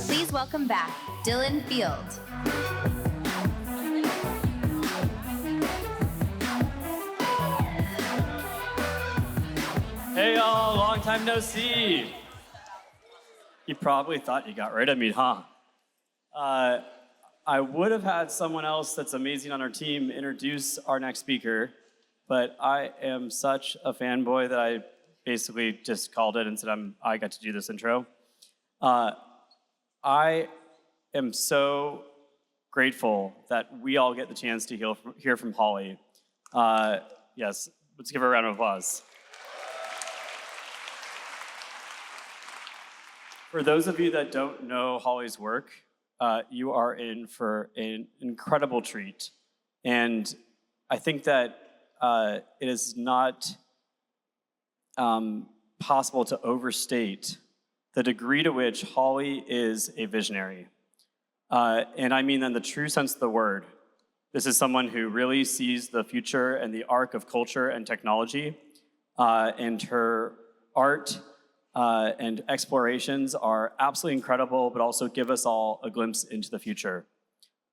Please welcome back Dylan Field. Hey y'all, long time no see. You probably thought you got rid of me, huh? I would have had someone else that's amazing on our team introduce our next speaker, but I am such a fanboy that I basically just called it and said I got to do this intro. I am so grateful that we all get the chance to hear from Holly. Yes, let's give her a round of applause. For those of you that don't know Holly's work, you are in for an incredible treat. And I think that it is not possible to overstate the degree to which Holly is a visionary. And I mean that in the true sense of the word. This is someone who really sees the future and the arc of culture and technology, and her art and explorations are absolutely incredible, but also give us all a glimpse into the future.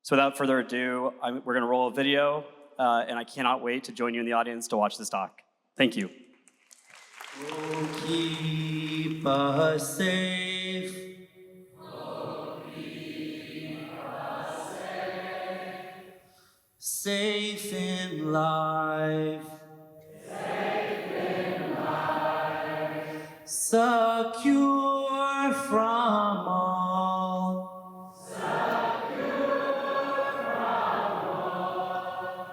So without further ado, we're gonna roll a video, and I cannot wait to join you in the audience to watch this talk. Thank you. Oh, keep us safe. Oh, keep us safe. Safe in life. Safe in life. Secure from all. Secure from all.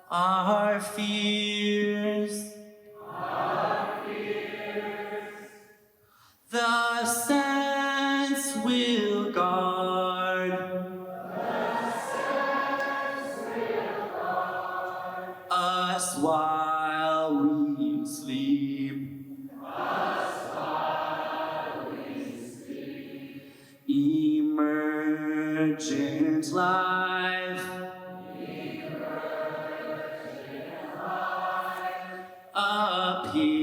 Our fears. The sense will guard. The sense will guard. Us while we sleep. Us while we sleep. Emergent life. Emergent life. Appears.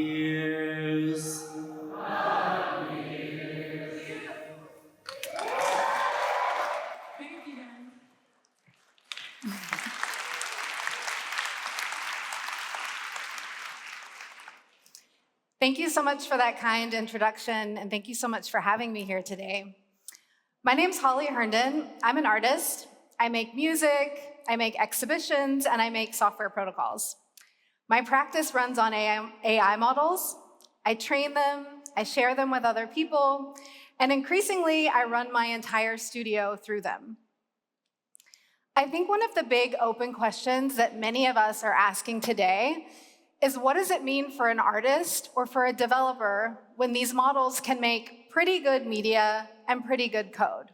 Thank you so much for that kind introduction, and thank you so much for having me here today. My name's Holly Herndon. I'm an artist. I make music, I make exhibitions, and I make software protocols. My practice runs on AI models. I train them, I share them with other people, and increasingly, I run my entire studio through them. I think one of the big open questions that many of us are asking today is, what does it mean for an artist or for a developer when these models can make pretty good media and pretty good code?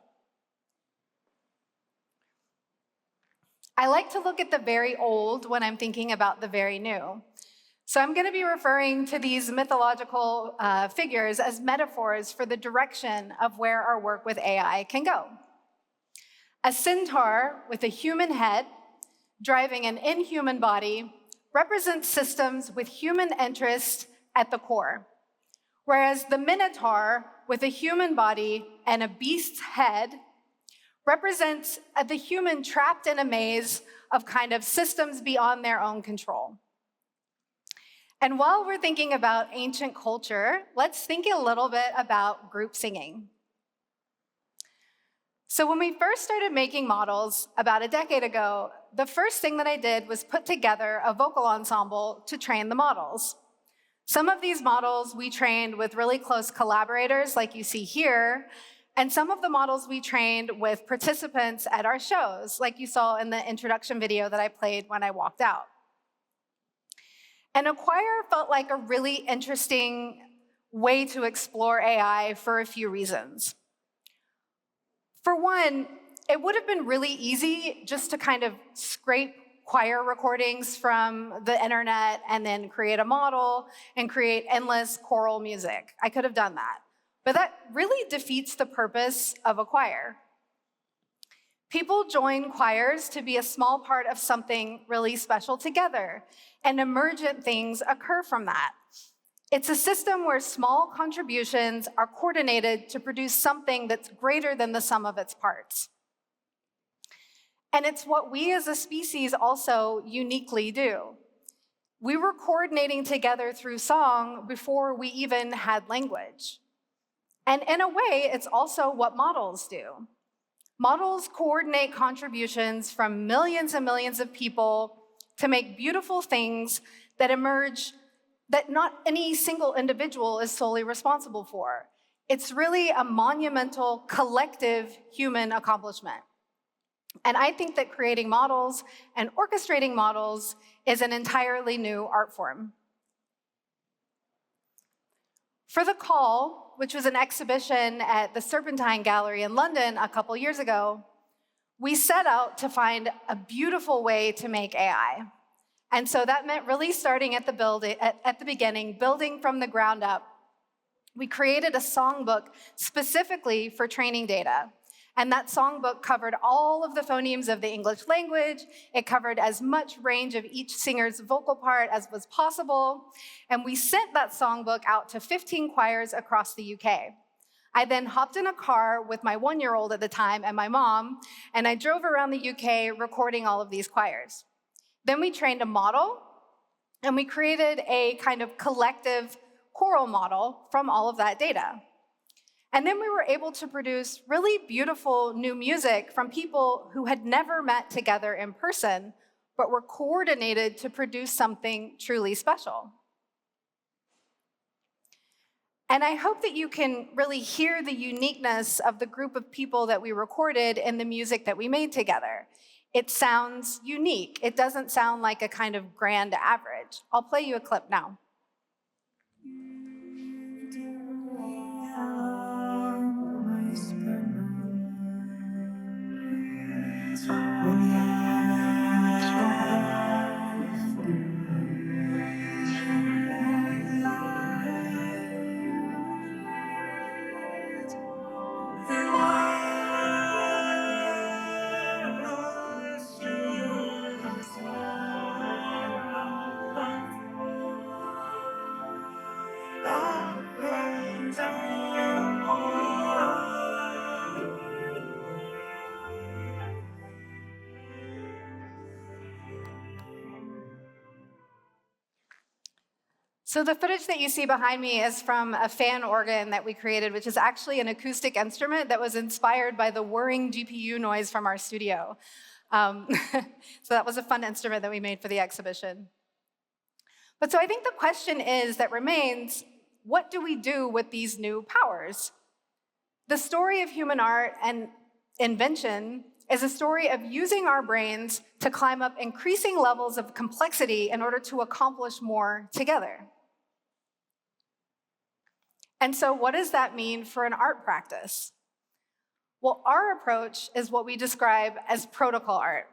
I like to look at the very old when I'm thinking about the very new. So I'm going to be referring to these mythological figures as metaphors for the direction of where our work with AI can go. A centaur with a human head driving an inhuman body represents systems with human interest at the core, whereas the minotaur with a human body and a beast's head represents the human trapped in a maze of kind of systems beyond their own control. And while we're thinking about ancient culture, let's think a little bit about group singing. So when we first started making models about a decade ago, the first thing that I did was put together a vocal ensemble to train the models. Some of these models we trained with really close collaborators like you see here, and some of the models we trained with participants at our shows, like you saw in the introduction video that I played when I walked out. And a choir felt like a really interesting way to explore AI for a few reasons. For one, it would have been really easy just to kind of scrape choir recordings from the internet and then create a model and create endless choral music. I could have done that. But that really defeats the purpose of a choir. People join choirs to be a small part of something really special together, and emergent things occur from that. It's a system where small contributions are coordinated to produce something that's greater than the sum of its parts. And it's what we as a species also uniquely do. We were coordinating together through song before we even had language. And in a way, it's also what models do. Models coordinate contributions from millions and millions of people to make beautiful things that emerge that not any single individual is solely responsible for. It's really a monumental collective human accomplishment. And I think that creating models and orchestrating models is an entirely new art form. For The Call, which was an exhibition at the Serpentine Gallery in London a couple years ago, we set out to find a beautiful way to make AI. And so that meant really starting at the beginning, building from the ground up. We created a songbook specifically for training data. And that songbook covered all of the phonemes of the English language. It covered as much range of each singer's vocal part as was possible. And we sent that songbook out to 15 choirs across the UK. I then hopped in a car with my 1-year-old at the time and my mom, and I drove around the UK recording all of these choirs. Then we trained a model, and we created a kind of collective choral model from all of that data. And then we were able to produce really beautiful new music from people who had never met together in person, but were coordinated to produce something truly special. And I hope that you can really hear the uniqueness of the group of people that we recorded and the music that we made together. It sounds unique. It doesn't sound like a kind of grand average. I'll play you a clip now. So the footage that you see behind me is from a fan organ that we created, which is actually an acoustic instrument that was inspired by the whirring GPU noise from our studio. So that was a fun instrument that we made for the exhibition. But so I think the question that remains, what do we do with these new powers? The story of human art and invention is a story of using our brains to climb up increasing levels of complexity in order to accomplish more together. And so what does that mean for an art practice? Well, our approach is what we describe as protocol art,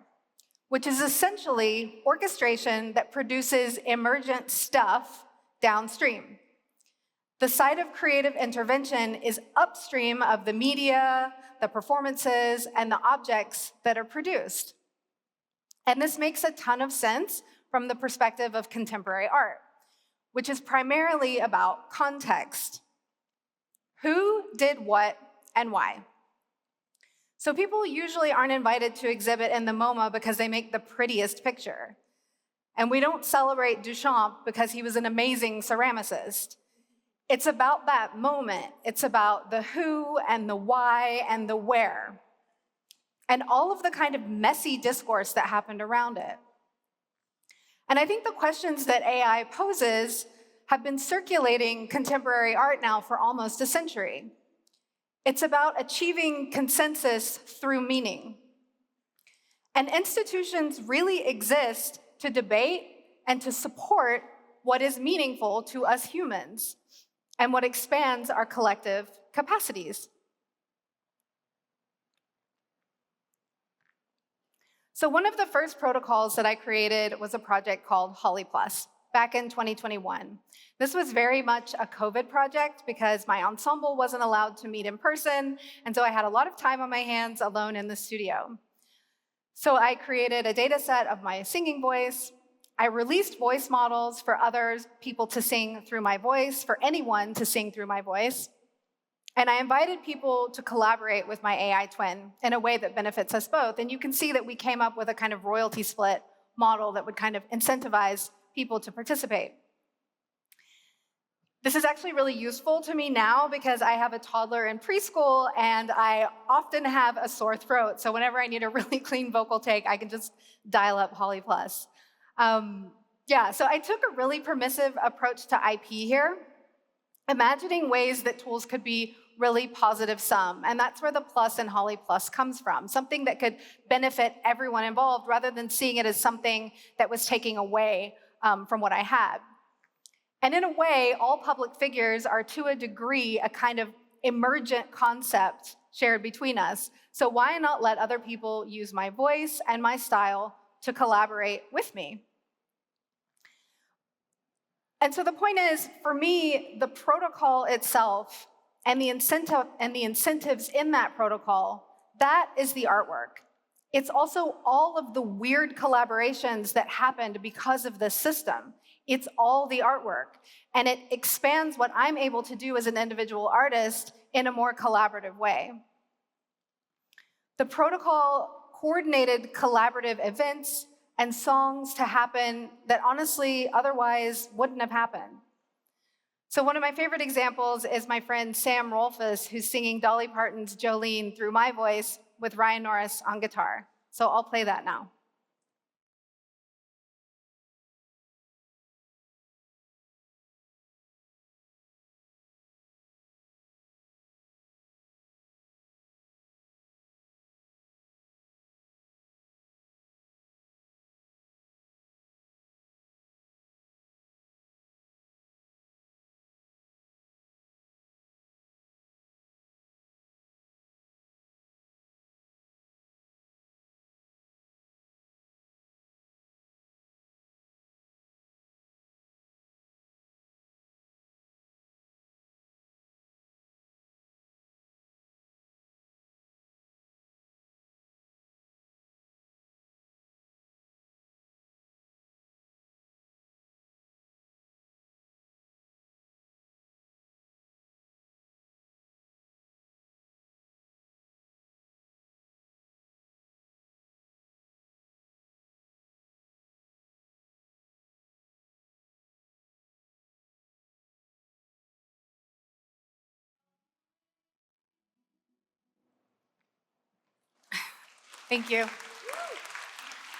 which is essentially orchestration that produces emergent stuff downstream. The site of creative intervention is upstream of the media, the performances, and the objects that are produced. And this makes a ton of sense from the perspective of contemporary art, which is primarily about context. Who did what and why? So people usually aren't invited to exhibit in the MoMA because they make the prettiest picture. And we don't celebrate Duchamp because he was an amazing ceramicist. It's about that moment. It's about the who and the why and the where, and all of the kind of messy discourse that happened around it. And I think the questions that AI poses have been circulating contemporary art now for almost a century. It's about achieving consensus through meaning. And institutions really exist to debate and to support what is meaningful to us humans and what expands our collective capacities. So one of the first protocols that I created was a project called Holly Plus back in 2021. This was very much a COVID project because my ensemble wasn't allowed to meet in person, and so I had a lot of time on my hands alone in the studio. So I created a data set of my singing voice. I released voice models for other people to sing through my voice, for anyone to sing through my voice. And I invited people to collaborate with my AI twin in a way that benefits us both. And you can see that we came up with a kind of royalty split model that would kind of incentivize people to participate. This is actually really useful to me now because I have a toddler in preschool and I often have a sore throat. So whenever I need a really clean vocal take, I can just dial up Holly Plus. So I took a really permissive approach to IP here, imagining ways that tools could be really positive sum. And that's where the plus in Holly Plus comes from, something that could benefit everyone involved rather than seeing it as something that was taking away from what I had. And in a way, all public figures are, to a degree, a kind of emergent concept shared between us. So why not let other people use my voice and my style to collaborate with me? And so the point is, for me, the protocol itself and the incentives in that protocol, that is the artwork. It's also all of the weird collaborations that happened because of this system. It's all the artwork, and it expands what I'm able to do as an individual artist in a more collaborative way. The protocol coordinated collaborative events and songs to happen that honestly otherwise wouldn't have happened. So one of my favorite examples is my friend Sam Rolfes, who's singing Dolly Parton's Jolene through my voice with Ryan Norris on guitar. So I'll play that now. Thank you.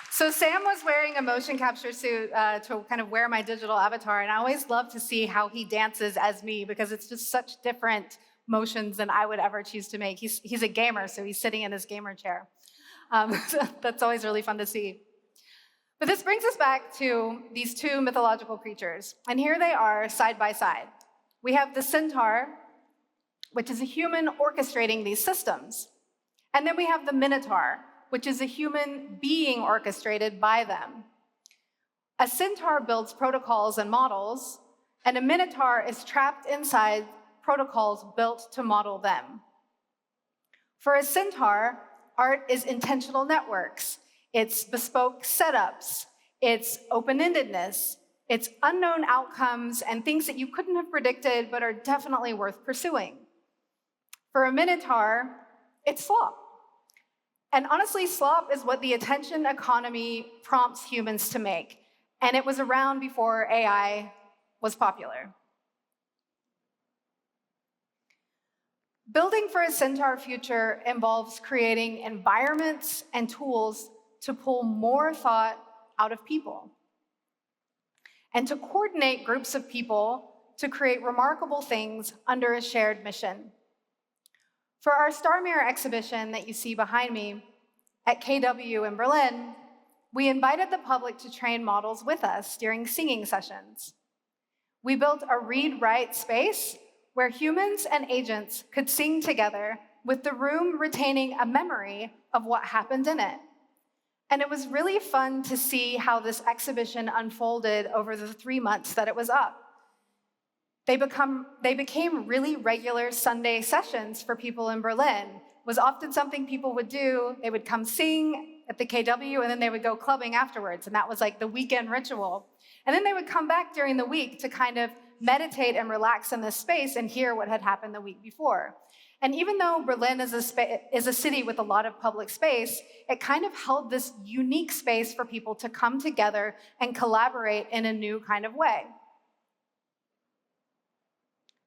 So Sam was wearing a motion capture suit to kind of wear my digital avatar, and I always love to see how he dances as me because it's just such different motions than I would ever choose to make. He's a gamer, so he's sitting in his gamer chair. So that's always really fun to see. But this brings us back to these two mythological creatures, and here they are side by side. We have the Centaur, which is a human orchestrating these systems, and then we have the Minotaur, which is a human being orchestrated by them. A Centaur builds protocols and models, and a Minotaur is trapped inside protocols built to model them. For a Centaur, art is intentional networks. It's bespoke setups. It's open-endedness. It's unknown outcomes and things that you couldn't have predicted but are definitely worth pursuing. For a Minotaur, it's slop. And honestly, slop is what the attention economy prompts humans to make. And it was around before AI was popular. Building for a Centaur future involves creating environments and tools to pull more thought out of people and to coordinate groups of people to create remarkable things under a shared mission. For our Star Mirror exhibition that you see behind me at KW in Berlin, we invited the public to train models with us during singing sessions. We built a read-write space where humans and agents could sing together with the room retaining a memory of what happened in it. And it was really fun to see how this exhibition unfolded over the 3 months that it was up. They became really regular Sunday sessions for people in Berlin. It was often something people would do. They would come sing at the KW, and then they would go clubbing afterwards, and that was like the weekend ritual. And then they would come back during the week to kind of meditate and relax in this space and hear what had happened the week before. And even though Berlin is a city with a lot of public space, it kind of held this unique space for people to come together and collaborate in a new kind of way.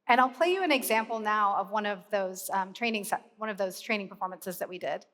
And I'll play you an example now of one of those training performances that we did.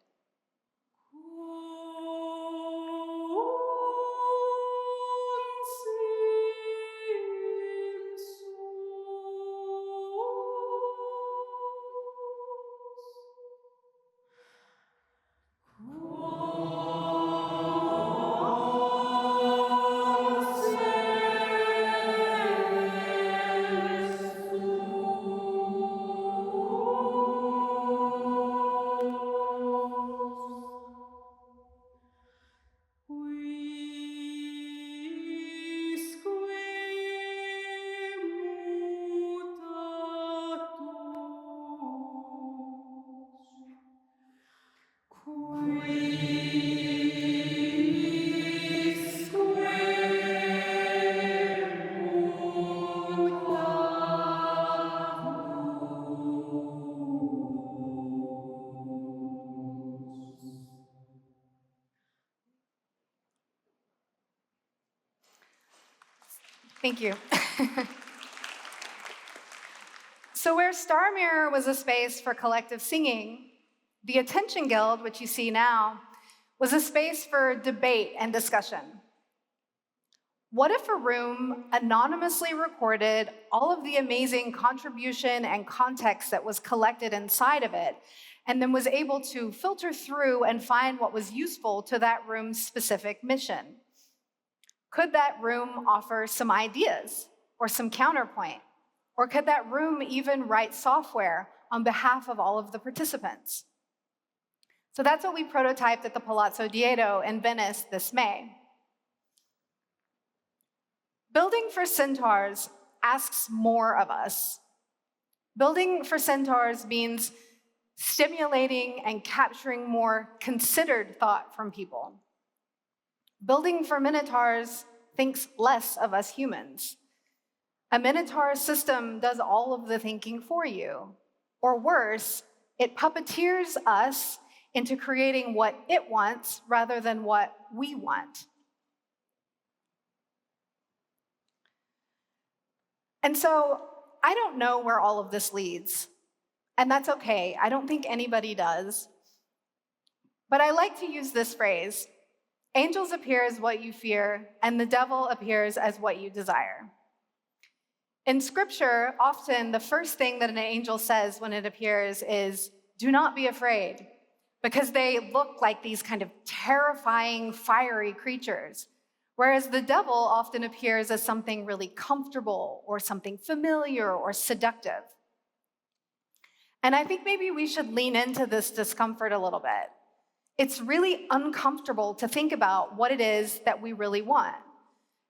Thank you. So where Star Mirror was a space for collective singing, the Attention Guild, which you see now, was a space for debate and discussion. What if a room anonymously recorded all of the amazing contribution and context that was collected inside of it, and then was able to filter through and find what was useful to that room's specific mission? Could that room offer some ideas or some counterpoint? Or could that room even write software on behalf of all of the participants? So that's what we prototyped at the Palazzo Diedo in Venice this May. Building for Centaurs asks more of us. Building for Centaurs means stimulating and capturing more considered thought from people. Building for Minotaurs thinks less of us humans. A Minotaur system does all of the thinking for you. Or worse, it puppeteers us into creating what it wants rather than what we want. And so I don't know where all of this leads. And that's okay. I don't think anybody does. But I like to use this phrase: angels appear as what you fear, and the devil appears as what you desire. In Scripture, often the first thing that an angel says when it appears is, "Do not be afraid," because they look like these kind of terrifying, fiery creatures. Whereas the devil often appears as something really comfortable or something familiar or seductive. And I think maybe we should lean into this discomfort a little bit. It's really uncomfortable to think about what it is that we really want.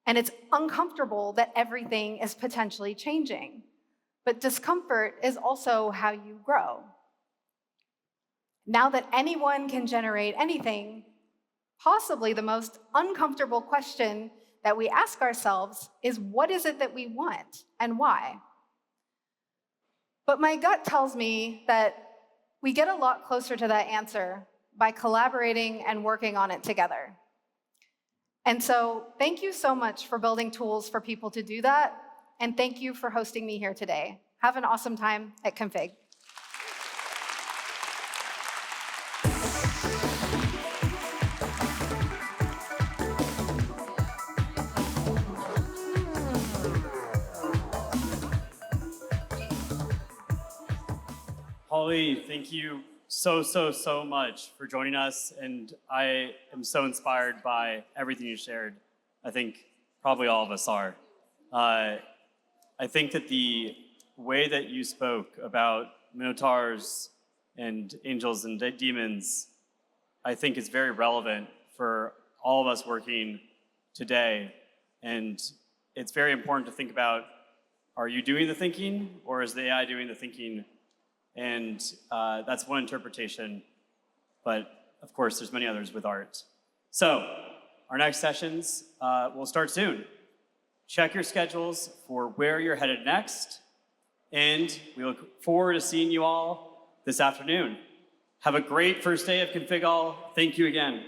And it's uncomfortable that everything is potentially changing. But discomfort is also how you grow. Now that anyone can generate anything, possibly the most uncomfortable question that we ask ourselves is, what is it that we want and why? But my gut tells me that we get a lot closer to that answer by collaborating and working on it together. And so thank you so much for building tools for people to do that, and thank you for hosting me here today. Have an awesome time at Config. Holly, thank you so much for joining us, and I am so inspired by everything you shared. I think probably all of us are. I think that the way that you spoke about Minotaurs and angels and demons, I think is very relevant for all of us working today. And it's very important to think about, are you doing the thinking, or is the AI doing the thinking? And that's one interpretation, but of course, there's many others with art. So our next sessions will start soon. Check your schedules for where you're headed next, and we look forward to seeing you all this afternoon. Have a great first day of Config All. Thank you again.